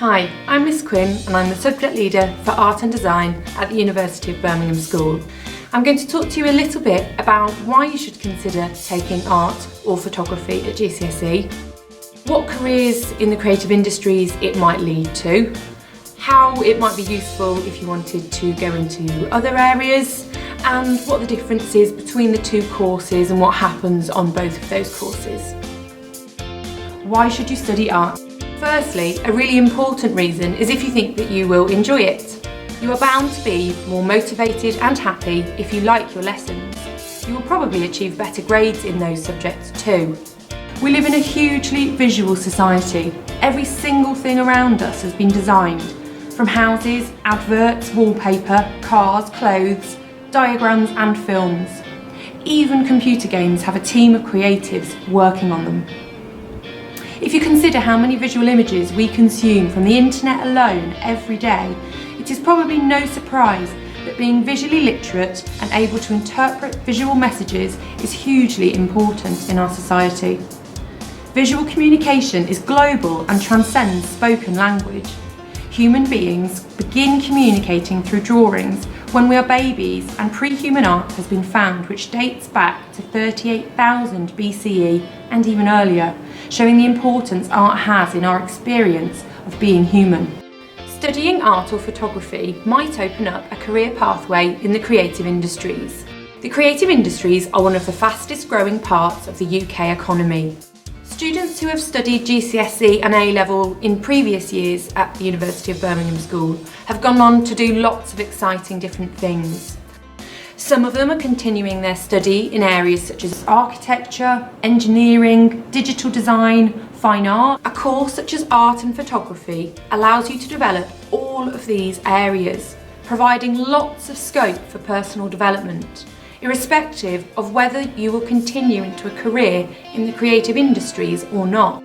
Hi, I'm Miss Quinn and I'm the Subject Leader for Art and Design at the University of Birmingham School. I'm going to talk to you a little bit about why you should consider taking art or photography at GCSE, what careers in the creative industries it might lead to, how it might be useful if you wanted to go into other areas, and what the difference is between the two courses and what happens on both of those courses. Why should you study art? Firstly, a really important reason is if you think that you will enjoy it. You are bound to be more motivated and happy if you like your lessons. You will probably achieve better grades in those subjects too. We live in a hugely visual society. Every single thing around us has been designed, from houses, adverts, wallpaper, cars, clothes, diagrams and films. Even computer games have a team of creatives working on them. If you consider how many visual images we consume from the internet alone every day, it is probably no surprise that being visually literate and able to interpret visual messages is hugely important in our society. Visual communication is global and transcends spoken language. Human beings begin communicating through drawings when we are babies, and pre-human art has been found which dates back to 38,000 BCE and even earlier, showing the importance art has in our experience of being human. Studying art or photography might open up a career pathway in the creative industries. The creative industries are one of the fastest growing parts of the UK economy. Students who have studied GCSE and A-level in previous years at the University of Birmingham School have gone on to do lots of exciting different things. Some of them are continuing their study in areas such as architecture, engineering, digital design, fine art. A course such as art and photography allows you to develop all of these areas, providing lots of scope for personal development, irrespective of whether you will continue into a career in the creative industries or not.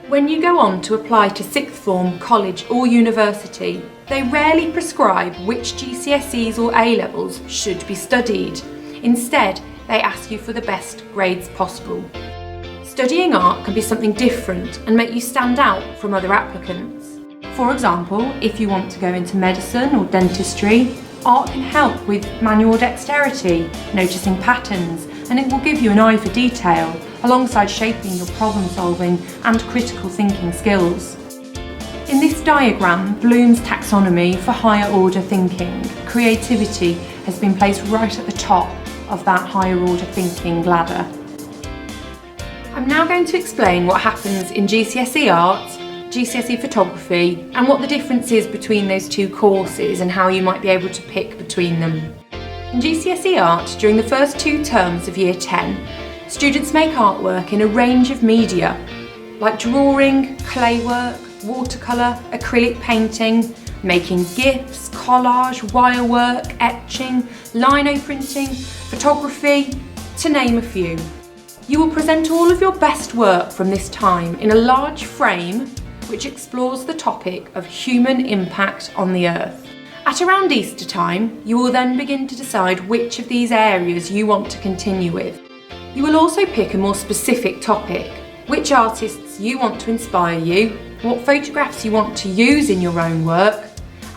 When you go on to apply to sixth form, college or university, they rarely prescribe which GCSEs or A-levels should be studied. Instead, they ask you for the best grades possible. Studying art can be something different and make you stand out from other applicants. For example, if you want to go into medicine or dentistry, art can help with manual dexterity, noticing patterns, and it will give you an eye for detail, alongside shaping your problem solving and critical thinking skills. In this diagram, Bloom's taxonomy for higher order thinking, creativity has been placed right at the top of that higher order thinking ladder. I'm now going to explain what happens in GCSE Art, GCSE Photography, and what the difference is between those two courses and how you might be able to pick between them. In GCSE Art, during the first 2 terms of Year 10, students make artwork in a range of media, like drawing, clay work, watercolour, acrylic painting, making gifs, collage, wire work, etching, lino printing, photography, to name a few. You will present all of your best work from this time in a large frame which explores the topic of human impact on the earth. At around Easter time, you will then begin to decide which of these areas you want to continue with. You will also pick a more specific topic, which artists you want to inspire you, what photographs you want to use in your own work,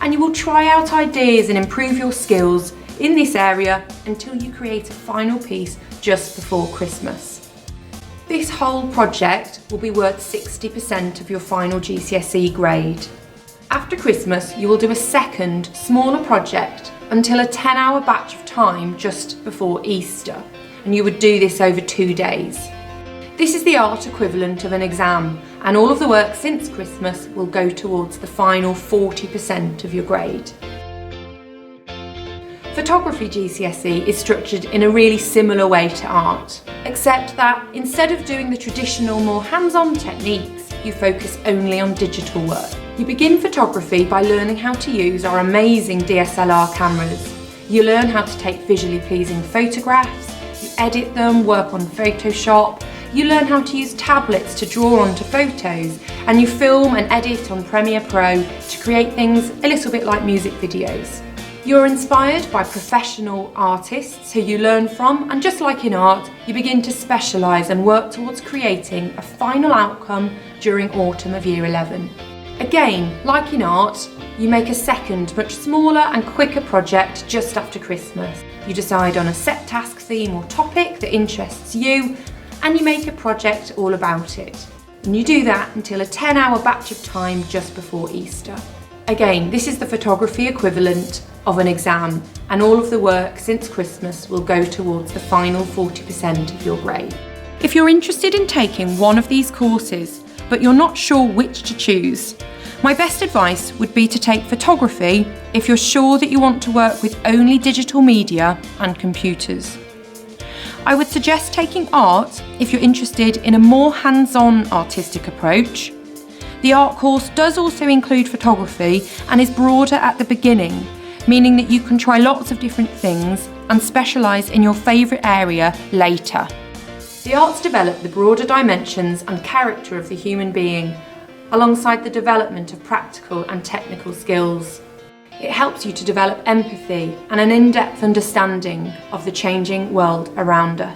and you will try out ideas and improve your skills in this area until you create a final piece just before Christmas. This whole project will be worth 60% of your final GCSE grade. After Christmas, you will do a second, smaller project until a 10-hour batch of time just before Easter, and you would do this over 2 days. This is the art equivalent of an exam, and all of the work since Christmas will go towards the final 40% of your grade. Photography GCSE is structured in a really similar way to art, except that instead of doing the traditional, more hands-on techniques, you focus only on digital work. You begin photography by learning how to use our amazing DSLR cameras. You learn how to take visually pleasing photographs, you edit them, work on Photoshop, you learn how to use tablets to draw onto photos, and you film and edit on Premiere Pro to create things a little bit like music videos. You're inspired by professional artists who you learn from, and just like in art, you begin to specialise and work towards creating a final outcome during autumn of Year 11. Again, like in art, you make a second, much smaller and quicker project just after Christmas. You decide on a set task, theme or topic that interests you, and you make a project all about it. And you do that until a 10-hour batch of time just before Easter. Again, this is the photography equivalent of an exam, and all of the work since Christmas will go towards the final 40% of your grade. If you're interested in taking one of these courses, but you're not sure which to choose, my best advice would be to take photography if you're sure that you want to work with only digital media and computers. I would suggest taking art if you're interested in a more hands-on artistic approach. The art course does also include photography and is broader at the beginning, meaning that you can try lots of different things and specialise in your favourite area later. The arts develop the broader dimensions and character of the human being, alongside the development of practical and technical skills. It helps you to develop empathy and an in-depth understanding of the changing world around us.